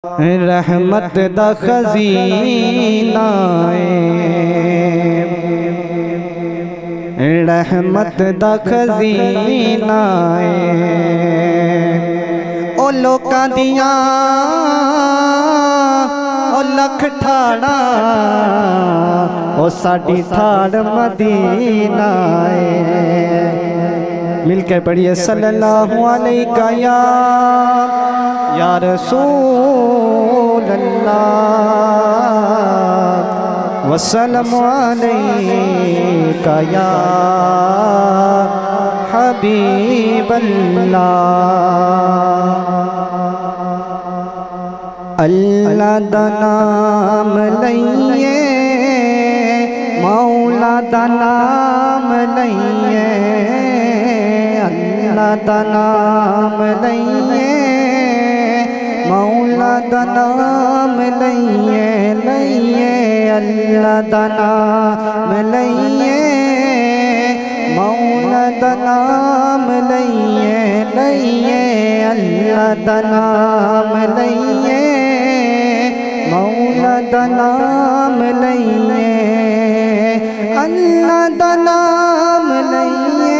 رحمت دا خزینہ رحمت دا خزینہ او لوکاں دیاں او لکھ ٹھاڑا او ساڈی ٹھاڑ مدینہ مل کے پڑھیے صلی اللہ علیہ یا رسول اللہ وسلم علیکہ یا حبیب اللہ اللہ دا نام لئیے مولا دا نام لئیے اللہ دا نام لئیے مولا دا نام لئیے لئیے اللہ دا نام لئیے مولا دا نام لئیے لئیے اللہ دا نام لئیے مولا دا نام لئیے اللہ دا نام لئیے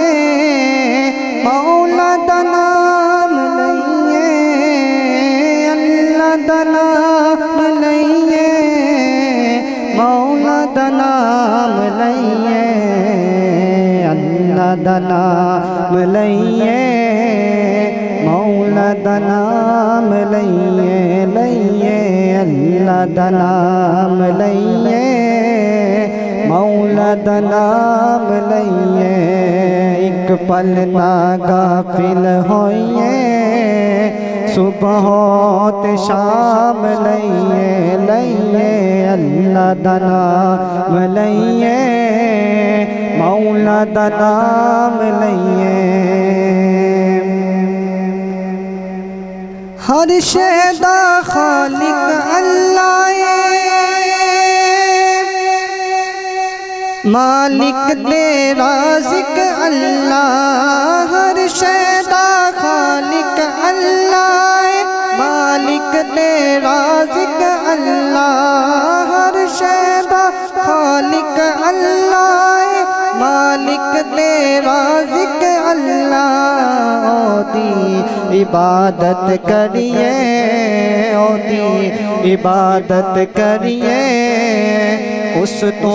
مولا دا نام لئیے اللہ دا نام لئیے مولا دا نام لئیے اللہ دا نام لئیے مولا دا نام لئیے لئیے اللہ دا نام لئیے مولا دا نام لئیے ایک پل نہ غافل ہوئیے صبح ہوتے شام لئیے لئیے اللہ دا نام لئیے مولا دا نام لئیے ہر شے دا خالق اللہ مالک دے رازق اللہ ہر شے دا خالق اللہ مالک دے رازق اللہ ہر شے دا خالق اللہ مالک دے رازق اللہ ہوتی عبادت کریے ہوتی عبادت کریے اس تو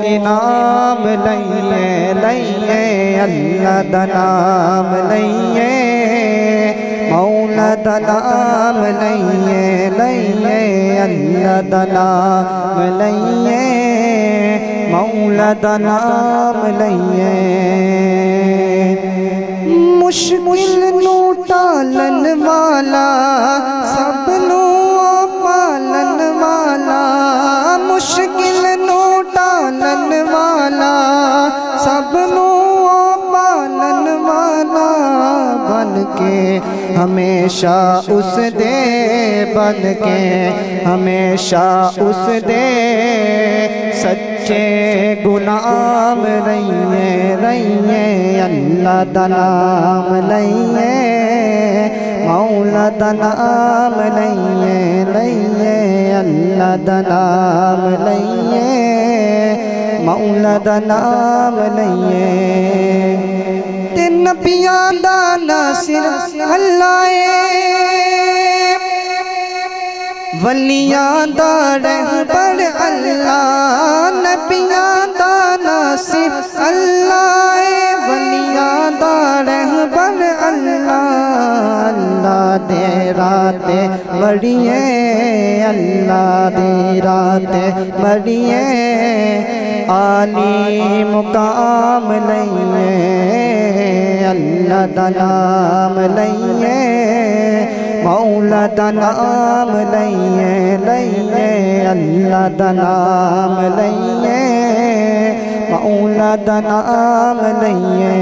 انعام لئیے لئیے اللہ دا نام لئیے مولا دا نام لئیے لئیے اللہ دا نام لئیے مولا دا نام لئیے مشکل نو ٹالن والا سب نو پالن والا مشکل نو ٹالن والا سب نو پالن والا بن کے ہمیشہ اس دے بن کے ہمیشہ اس دے سچے غلام رہیے رہیے اللہ دا نام لئیے مولا دا نام لئیے لئیے اللہ دا نام لئیے مولا دا نام لئیے تے نبیاں دا ناصر اللہ ولیاں دا رہبر اللہ نبیاں دا ناصر اللہ ولیاں دا رہبر اللہ اللہ دے راتے بڑھیے اللہ دے راتے بڑھیے عالی مقام لئیے اللہ دا نام لئیے مولا دا نام لئیے لئیے اللہ دا نام لئیے مولا دا نام لئیے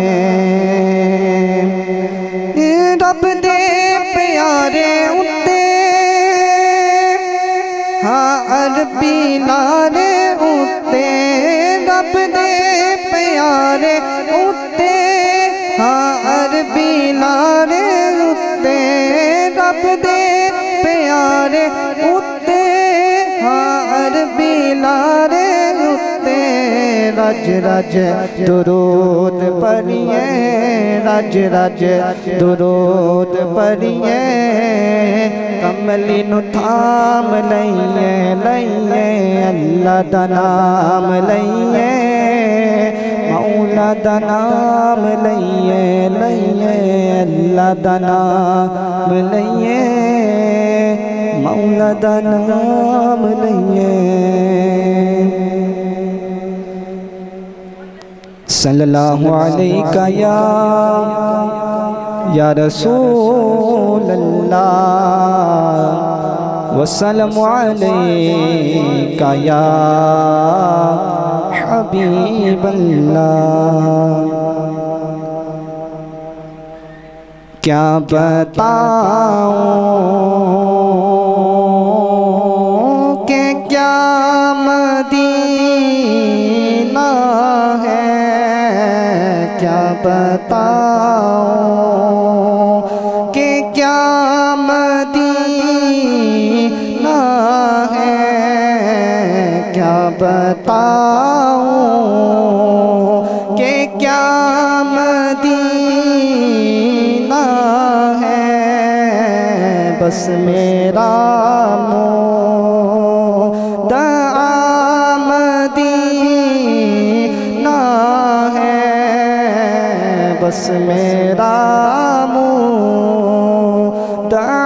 رب دے پیارے اتے ہاں عربی لارے اتے رب دے پیارے اتے ہاں عربی لارے اتے رب دے پیارے اتے ہاں عربی لارے اتے رج رج درود پڑھیے رج رج درود پڑھیے کملی نو تھام لئیے لئیے اللہ دا نام لئیے مولا دا نام لئیے لئیے اللہ دا نام لئیے مولا دا نام لئیے صلی اللہ علیہ یا رسول اللہ وسلم علیکہ یا حبیب اللہ کیا بتاؤں کہ کیا مدینہ ہے کیا بتاؤں کہ کیا مدینہ ہے کیا بتاؤں کہ کیا مدینہ ہے بس میرا مدعا مدینہ ہے بس میرا مدعا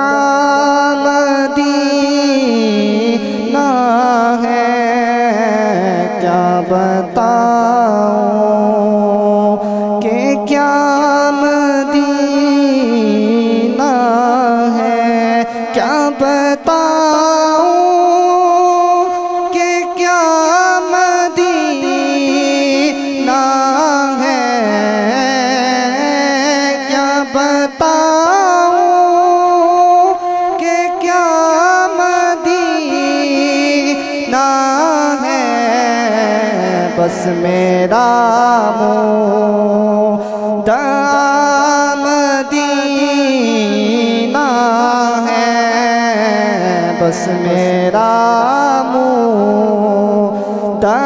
مدینہ ہے کیا بتاؤں کہ کیا مدینہ ہے کیا بتاؤں کہ کیا مدینہ ہے کیا بتاؤں کہ کیا مدینہ ہے بس میرا مدعا مدینہ ہے بس میرا مدعا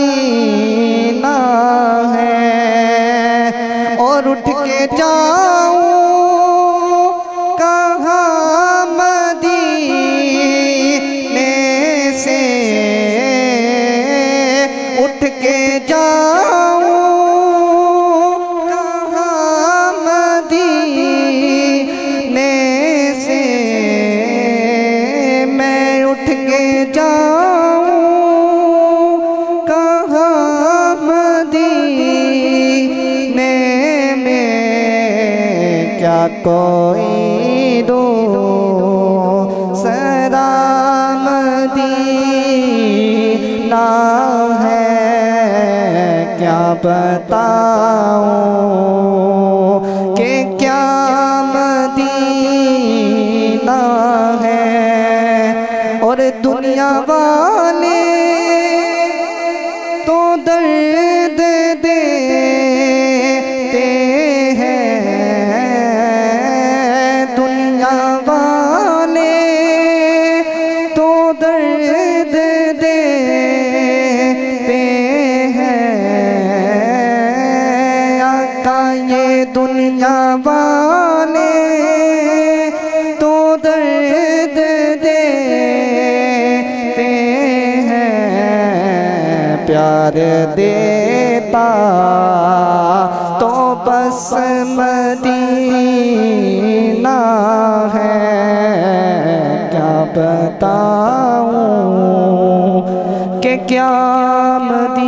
مدینہ ہے اور اٹھ کے جاؤں کہاں مدینے سے اٹھ کے جاؤں کہاں مدینے سے میں اٹھ کے جاؤں کہاں مدینے میں کیا کوئی سرا مدینہ ہے کیا بتاؤں کہ کیا مدینہ ہے اور دنیا والے تو درد دیتے ہیں دنیا والے تو درد دیتے ہیں آقا یہ دنیا والے تو درد دیتے ہیں پیار دیتا تو بس مدینہ ہے کیا بتاؤں کہ کیا مدینہ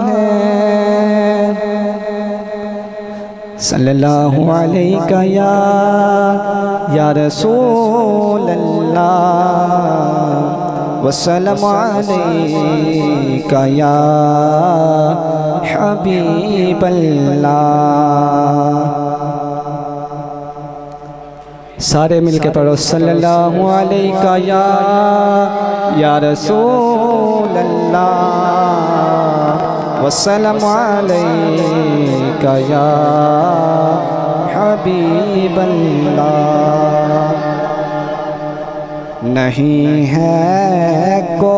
ہے صلی اللہ علیہ یا رسول اللہ وسلم علیکہ یا حبیب اللہ سارے مل کے پڑھو صلی اللہ علیہ یا رسول اللہ وسلم علیکہ یا حبیب اللہ نہیں ہے کوئی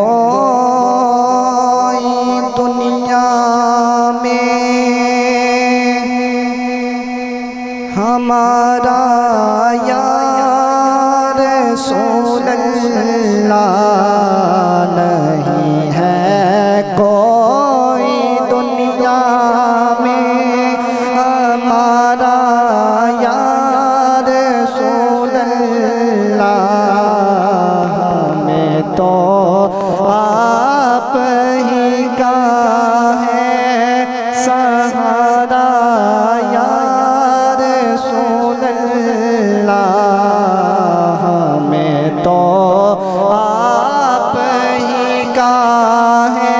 دنیا میں ہمارا یا رسول اللہ نہیں ہے کوئی دنیا میں ہمارا یا رسول اللہ ہمیں تو آپ ہی کا ہے سہارا یا رسول اللہ ہمیں تو آپ ہی کا ہے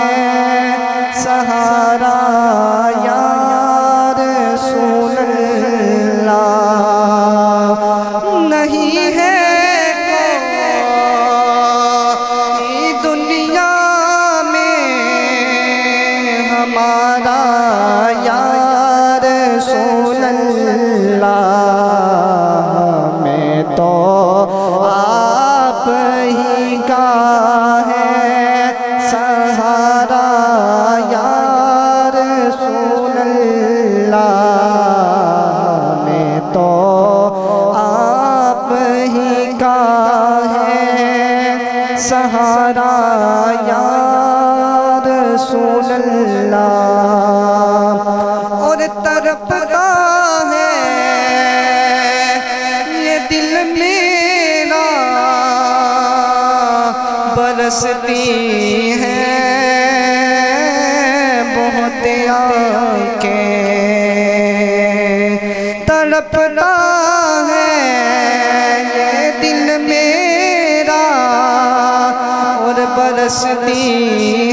سہارا یا رسول اللہ نہیں ہے کوئی دنیا میں ہمارا یا رسول اللہ ہمیں تو آپ ہی کا ہے سہارا یا رسول اللہ ہمیں تو آپ ہی کا ہے سہارا یا رسول اللہ اور تڑپتا ہے یہ دل میرا برستی ہے بہت آنکھیں تڑپتا ہے یہ دل میرا اور برستی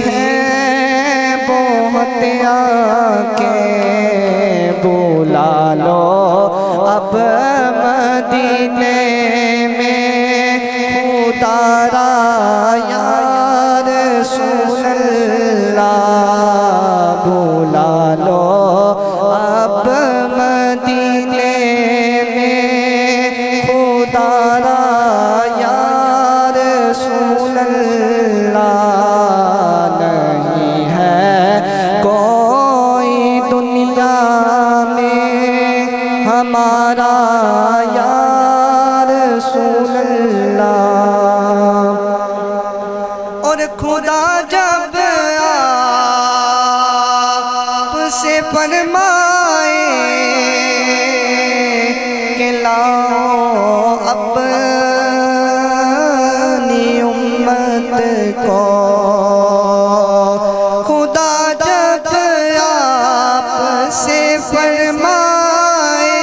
ہے بہت آنکھیں بلا لو اب مدینے میں خدا را یا رسول اللہ بلا لو اب مدینے میں خدا را یا رسول اللہ نہیں ہے کوئی دنیا میں ہمارا یا رسول اللہ اور خدا جب آپ سے فرمائے کہ لاؤ اپنی امت کو خدا جب آپ سے فرمائے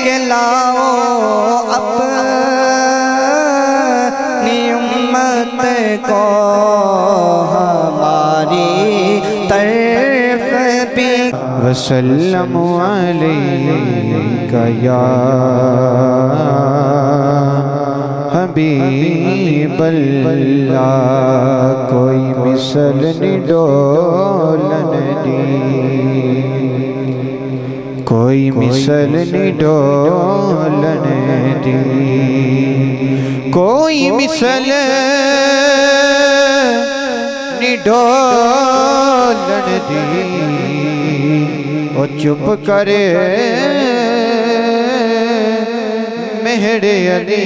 کہ لاؤ اپنی امت کو ہماری طرف بھی وسلم علیکہ یا حبیب اللہ کوئی مثل نہیں ڈولن دی کوئی مثل نہیں ڈولن دی کوئی مثل نہیں ڈولن دی او چپ کرے مہر علی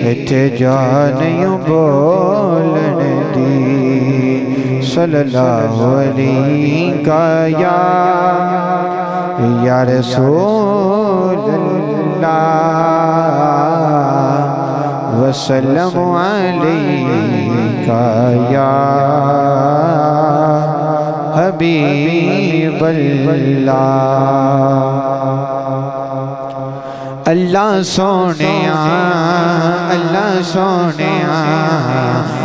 اٹھے جا نہیں بولن دی صلی اللہ علیہ یا رسول اللہ وسلم علیکہ یا حبیب اللہ اللہ سونیا اللہ سونیا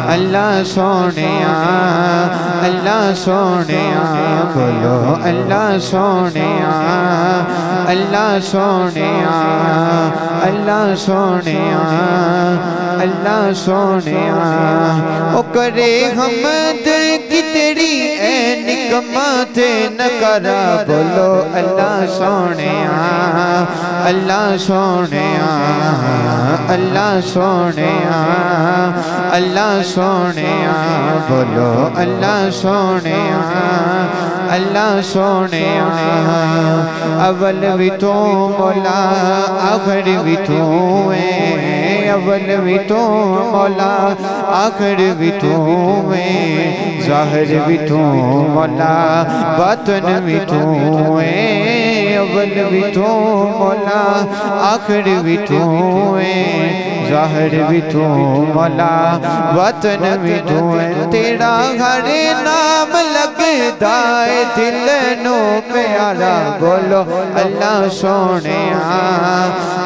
اللہ سونیا اللہ سونیا بولو اللہ سونیا اللہ سونیا اللہ سونیا اللہ سونیا او کرے حمد دی تیری اے نکمت نہ کرا بولو اللہ سونیا اللہ سونیا اللہ سونیا اللہ سونیا بولو اللہ سونیا اللہ سونیا اول بھی تو مولا آخر بھی تو ہے اول بھی تو مولا آخر بھی تو ہے ظاہر بھی تو مولا باطن بھی تو ہے اول بھی تو مولا آخر بھی تو ہے ظاہر بھی تو مولا باطن بھی تو ہے تیرا ہر نام لگدا ہے دل نو پیارا بولو اللہ سونیا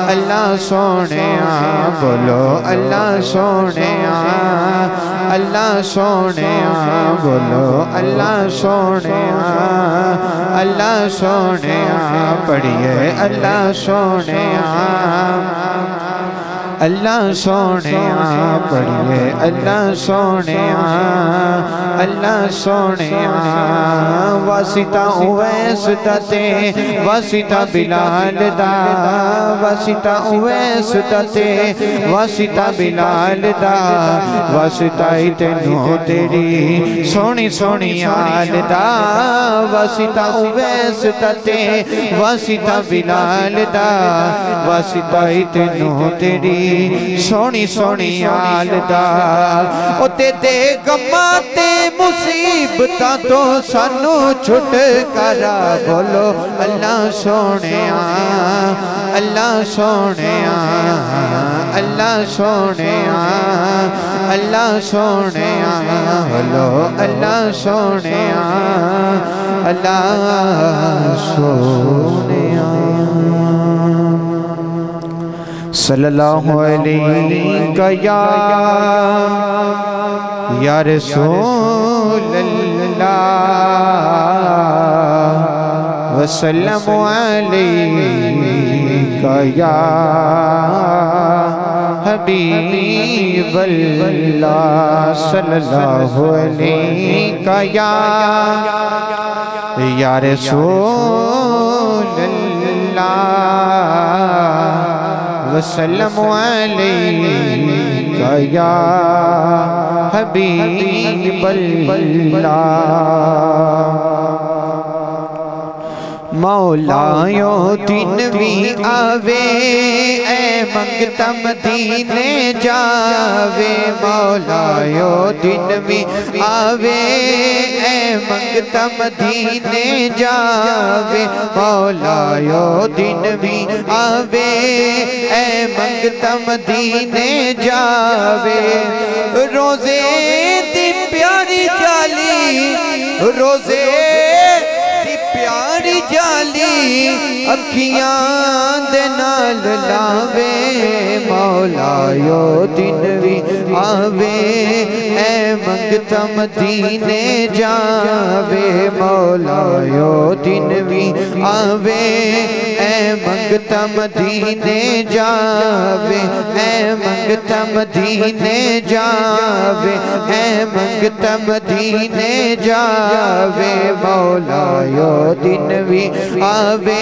اللہ سونیا بولو اللہ سونیا اللہ سونیا بولو اللہ سونیا اللہ سونیا پڑھیے اللہ سونیا اللہ سونیا پڑھیے اللہ سونیا اللہ سونیا واسطہ اویس تے واسطہ بلال دا واسطہ اویس تے واسطہ بلال دا واسطہ تینوں تیری سونی سونی آل دا واسطہ اویس تے واسطہ بلال دا واسطہ تینوں تیری سونی سونی آل دا او تے دے گماتے مصیبتاں تو سانو چھٹ کرا بولو اللہ سونیا اللہ سونیا اللہ سونیا اللہ سونیا بولو اللہ سونیا اللہ سونیا صلی اللہ علیہ یا رسول اللہ وسلم علیہ یا حبیب اللہ صلی اللہ علیہ یا رسول اللہ وسلم علیکہ یا حبیب اللہ مولا دن بھی آوے اے منگتا مدینے جاوے مولا دن بھی آوے اے منگتا مدینے جاوے مولا دن بھی آوے اے منگتا مدینے جاوے روزے دی پیاری جالی روزے پیاری جالی اکھیاں دے نال لاوے مولا دن بھی آوے اے منگتا مدینے جاوے مولا دن بھی آوے اے منگتا مدینے جاوے اے منگتا مدینے جاوے اے منگتا مدینے جاوے مولا دن بھی آوے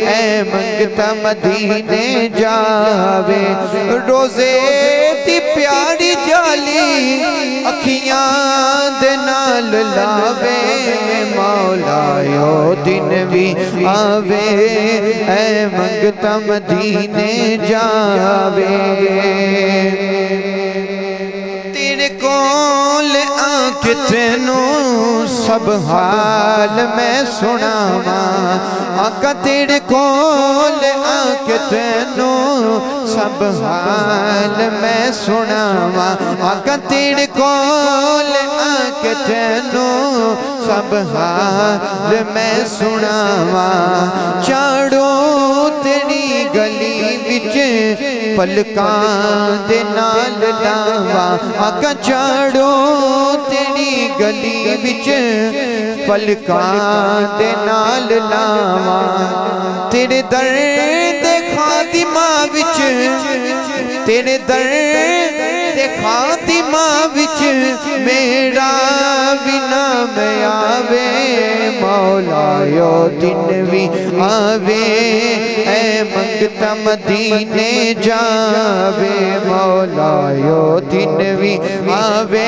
اے منگتا مدینے جاوے روزے دی پیاری جالی اکھیاں دے نال لاوے مولا دن بھی آوے اے منگتا مدینے جاوے تیرے کول آنکھ تینوں سب حال میں سناواں آقا تیرے کول آنکھ تینوں سب حال میں سناواں آقا تیرے کول آنکھ تینوں سب حال میں سناواں چاڑوں تیری گلی وچ پلکاں دے نال لاواں آقا چاڑوں تیری گلی وچ پلکاں دے نال لاواں تیرے در دے خاتمہ وچ تیرے در دے خاتمہ ماں وچ میرا بھی نام آوے مولا یو دن بھی آوے اے منگتا مدینے جاوے مولا یو دن بھی آوے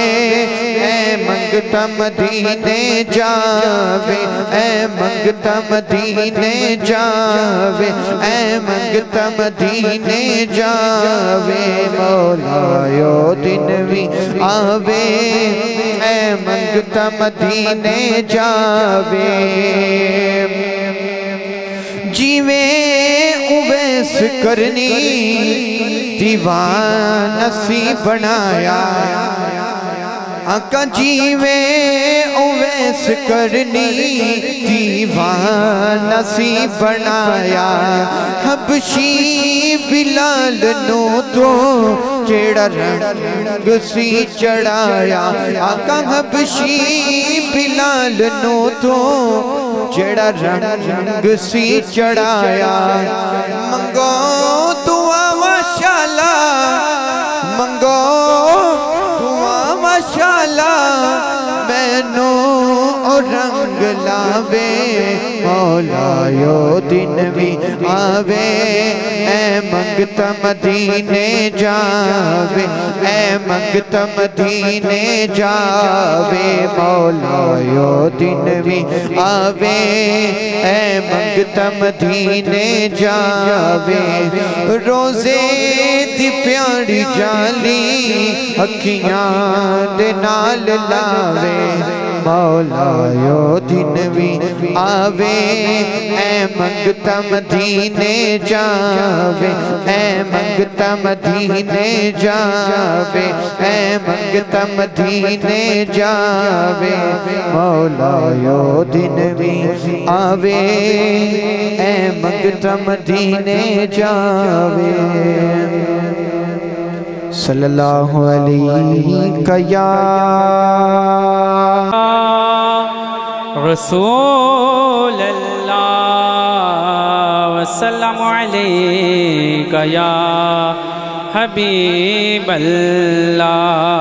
اے منگتا مدینے جاوے اے منگتا مدینے جاوے اے منگتا مدینے جاوے مولا یو دن بھی آوے اے منگتا مدینے جاوے جیویں اویس کرنی دیوانہ سی بنایا آقا جیویں اویس کرنی دیوانہ سی بنایا حبشی بلال نو تو جیڑا رنگ سی چڑھایا آقا حبشی بلال نو تو جیڑا رنگ سی چڑھایا منگو دعا ماشاءاللہ منگو دعا ماشاءاللہ میں نو رنگ لاوے مولا یو دن بھی آوے اے منگتا مدینے جاوے اے منگتا مدینے جاوے مولا یو دن بھی آوے اے منگتا مدینے جاوے روزے دی پیاری جالی اکھیاں دے نال لاوے مولا یو دن بھی آوے اے منگتا مدینے جاوے اے منگتا مدینے جاوے اے منگتا مدینے جاوے مولا یو دن بھی آوے اے منگتا مدینے جاوے صلی اللہ علیہ یا رسول اللہ وسلم علیکہ یا حبیب اللہ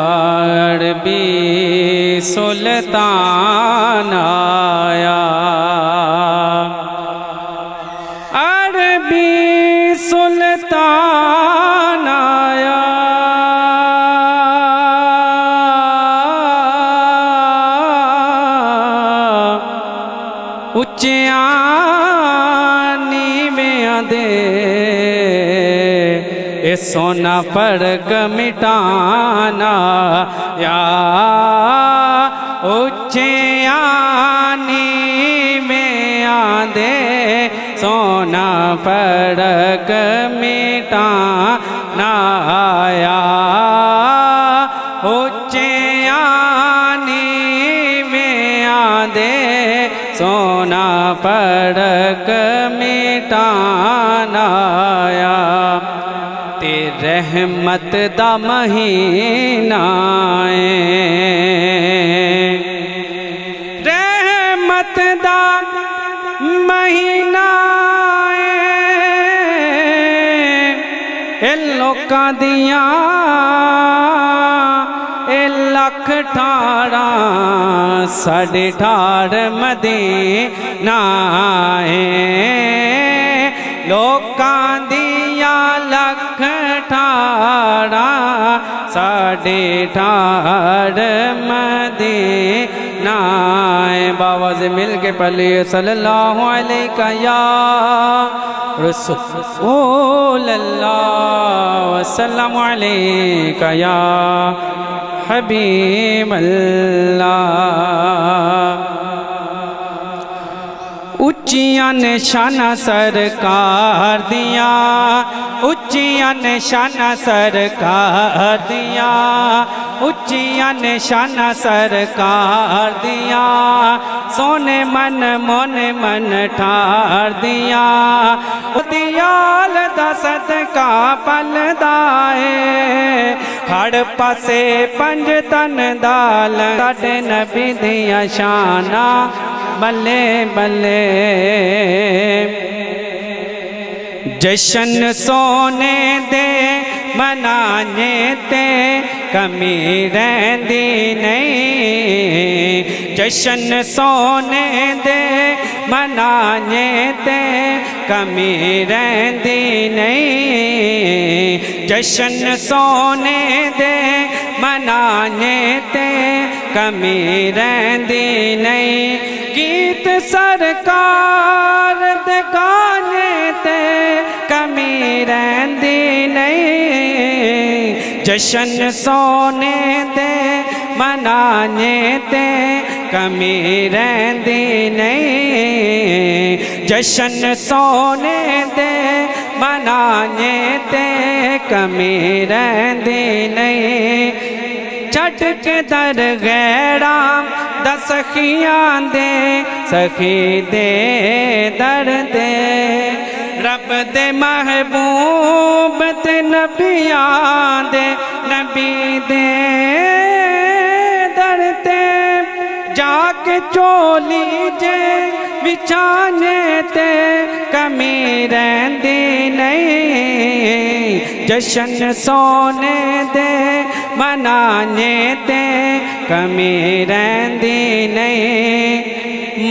عربی سلطان آیا عربی سلطان آیا سونا فرق مٹانا یا اچھیانی میں آدھے سونا فرق مٹانا یا اچھیانی میں آدھے سونا فرق مٹانا یا رحمت دا مہینہ رحمت دا مہینہ اے لوکاں دیاں اے لکھ ٹھاڑا ساڑھے ٹھاڑ مدینہ لوکاں دیاں لکھ ٹھاڑا ساڑھے ٹھاڑ مدینہ باواز مل کے پڑھئے صلی اللہ علیہ یا رسول اللہ وسلم علیہ یا حبیب اللہ اچھیاں نشانہ سرکار دیا اچھیاں نشانہ سرکار دیا اچھیاں نشانہ سرکار دیا سونے من مونے من ٹھار دیا دیال دا صدقہ پل دائے ہڑ پاسے پنج تن دال ساڑھے نبی دیا شانہ بلے بلے جشن سونے دے منانے تے کمی رہندی نہیں جشن سونے دے منانے تے کمی رہندی نہیں جشن سونے دے منانے تے کمی رہندی نہیں گیت سرکار دے گانے تے کمی رہندی نہیں جشن سونے دے منانے تے کمی رہندی نہیں جشن سونے دے منانے تے کمی رہندی نہیں چھٹ کے در غیرام دا سخیاں دے سخی دے در دے رب دے محبوب تے نبیاں دے نبی دے در تے جا کے چولی جے بچانے تے کمی رہندی نہیں جشن سونے دے منانے تے کمی رہندی نہیں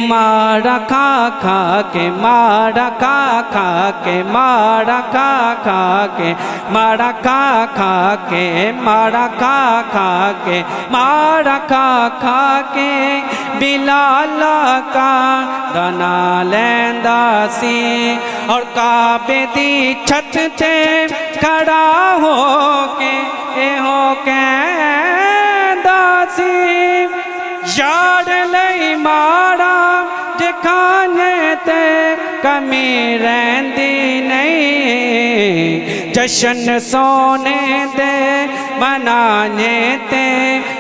مارا کھا کھا کے مارا کھا کھا کے مارا کھا کھا کے مارا کھا کھا کے مارا کھا کھا کے مارا کھا کھا کے بلال کا گانا لیندا سی اور کعبے دی چھت تے کھڑا ہو کے کہندا سی یار لئی مارا جے کھانے تے کمی رہندی نہیں جشن سونے دے منانے تے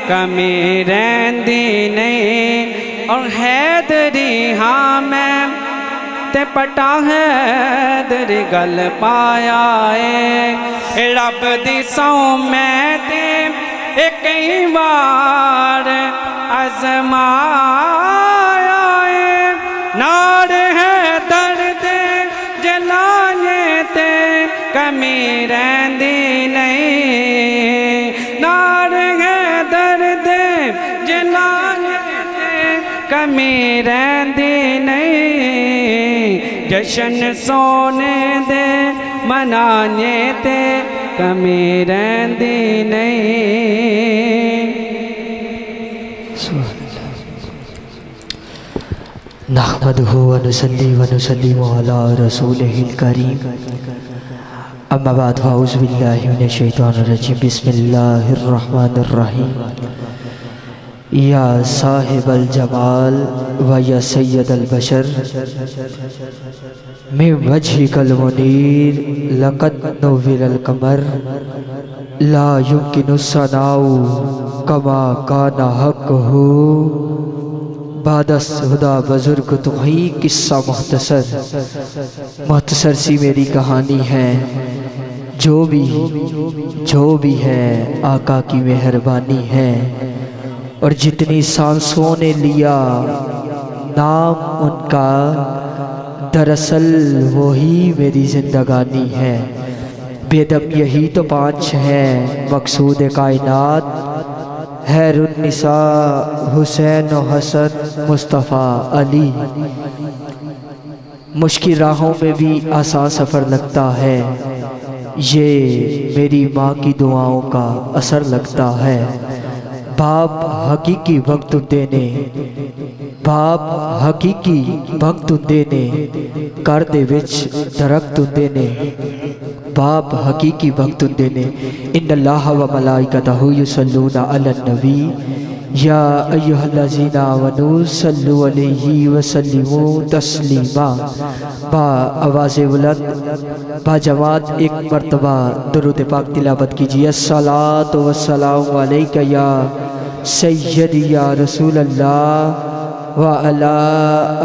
کمی رہندی نہیں اور حیدری ہاں میں تے پٹا حیدری گل پایا ہے رب دی سو میں تے ایک ہی بار آزمایا ہے نار ہے درد جلانے تے کمی رہندی نہیں نار ہے درد جلانے تے کمی رہندی نہیں جشن سونے دے منانے تے کمی رہندی نہیں نحمدہ ونصلی ونسلم علی رسولہ الکریم اما بعد فاعوذ باللہ من الشیطان الرجیم بسم اللہ الرحمن الرحیم یا صاحب الجمال و یا سید البشر من وجہک المنیر لقد نور القمر لا يمكن الثناء کما کان حقہ بعد خدا بزرگ تمہیں قصہ مختصر سی میری کہانی ہے جو بھی ہے آقا کی مہربانی ہے اور جتنی سانسوں نے لیا نام ان کا دراصل وہی میری زندگانی ہے بیدم یہی تو 5 ہیں مقصود کائنات خیر النساء حسین و حسن مصطفیٰ علی مشکل راہوں میں بھی آسان سفر لگتا ہے یہ میری ماں کی دعاؤں کا اثر لگتا ہے باپ حقیقی وقت دینے کر دے وچ درخت دینے باپ حقیقی وقت دینے ان اللہ و ملائکتہ یصلون علی النبی یا ایہا الذین آمنوا صلوا علیہ وسلموا تسلیما با آواز بلند با جماعت ایک مرتبہ درود پاک تلاوت کیجئے الصلاۃ والسلام علیکہ یا سیدی یا رسول اللہ وعلا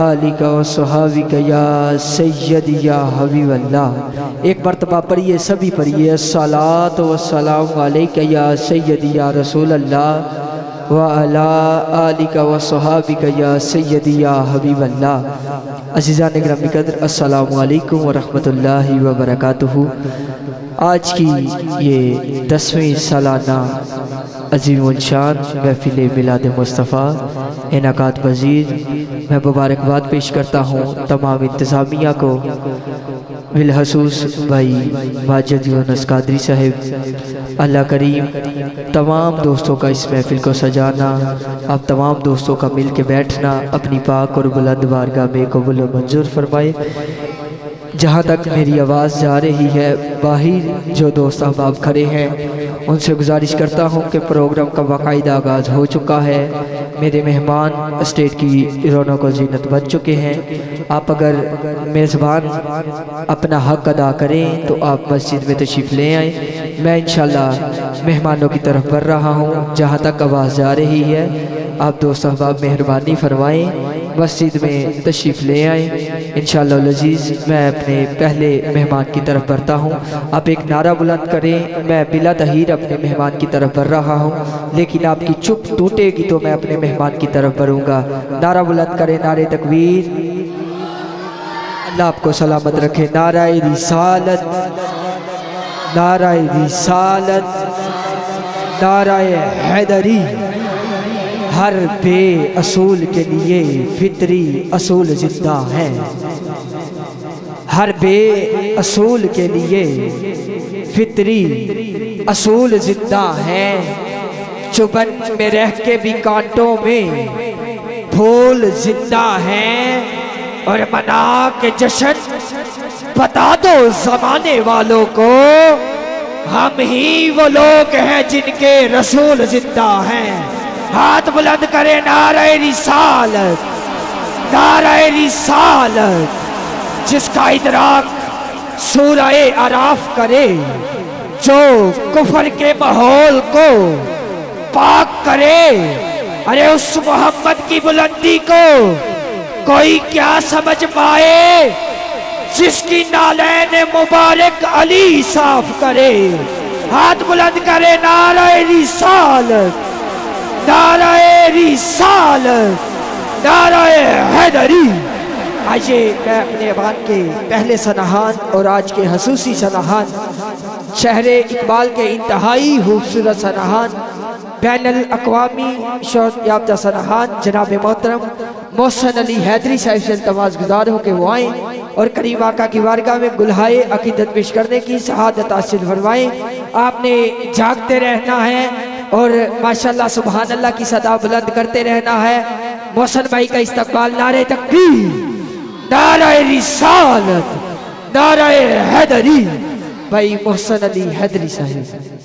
آلکہ وصحابکہ یا سیدی یا حبیب اللہ ایک مرتبہ پڑھئے سبھی پڑھئے الصلاۃ والسلام علیکہ یا سیدی یا رسول اللہ وعلا آلکہ وصحابکہ یا سیدی یا حبیب اللہ عزیزان گرامی قدر السلام علیکم ورحمت اللہ وبرکاتہ آج کی یہ 10ویں سالانہ عظیم الشان محفل میلاد مصطفیٰ انعقاد پذیر میں مبارکباد پیش کرتا ہوں تمام انتظامیہ کو، بالخصوص بھائی ماجد یونس قادری صاحب۔ اللہ کریم تمام دوستوں کا اس محفل کو سجانا، آپ تمام دوستوں کا مل کے بیٹھنا اپنی پاک اور بلند بارگاہ میں قبول و منظور فرمائے۔ جہاں تک میری آواز جا رہی ہے، باہر جو دوست احباب کھڑے ہیں ان سے گزارش کرتا ہوں کہ پروگرام کا باقاعدہ آغاز ہو چکا ہے۔ میرے مہمان اسٹیج کی رونق و زینت بن چکے ہیں۔ آپ اگر میزبان اپنا حق ادا کریں تو آپ مسجد میں تشریف لے آئیں۔ میں انشاءاللہ مہمانوں کی طرف بڑھ رہا ہوں۔ جہاں تک آواز جا رہی ہے آپ دوست احباب مہربانی فرمائیں، مسجد میں تشریف لے آئیں۔ انشاءاللہ العزیز میں اپنے پہلے مہمان کی طرف بڑھتا ہوں۔ آپ ایک نعرہ بلند کریں، میں بلا تحیر اپنے مہمان کی طرف بڑھ رہا ہوں، لیکن آپ کی چپ ٹوٹے گی تو میں اپنے مہمان کی طرف بڑھوں گا۔ نعرہ بلند کریں، نعرہ تکبیر۔ اللہ آپ کو سلامت رکھے۔ نعرہ رسالت، نعرہ رسالت، نعرہ حیدری۔ ہر بے اصول کے لیے فطری اصول زندہ ہیں، ہر بے اصول کے لیے فطری اصول زندہ ہیں۔ چبن میں رہ کے بھی کانٹوں میں پھول زندہ ہیں، اور منا کے جشن بتا دو زمانے والوں کو، ہم ہی وہ لوگ ہیں جن کے رسول زندہ ہیں۔ ہاتھ بلند کرے، نعرہ رسالت، نعرہ رسالت۔ جس کا ادراک سورہ اعراف کرے، جو کفر کے ماحول کو پاک کرے، ارے اس محمد کی بلندی کو کوئی کیا سمجھ پائے، جس کی نالین مبارک علی صاف کرے۔ ہاتھ بلند کرے، نعرہ رسالت، نعرہ رسالت، نعرہ حیدری۔ آئیے میں اپنے ایوان کے پہلے سنہان اور آج کے خصوصی سنہان، شہر اقبال کے انتہائی خوبصورت سنہان، بین الاقوامی شہرت یافتہ سنہان جناب محترم محسن علی حیدری صاحب سے التماس گزار ہو کہ وہ آئیں اور کریم آقا کی بارگاہ میں گلہائے عقیدت پیش کرنے کی سعادت حاصل فرمائیں۔ آپ نے جاگتے رہنا ہے اور ماشاءاللہ سبحان اللہ کی صدا بلند کرتے رہنا ہے۔ محسن بھائی کا استقبال، نعرہ تکبیر، نعرہ رسالت، نعرہ حیدری۔ بھائی محسن علی حیدری صاحب۔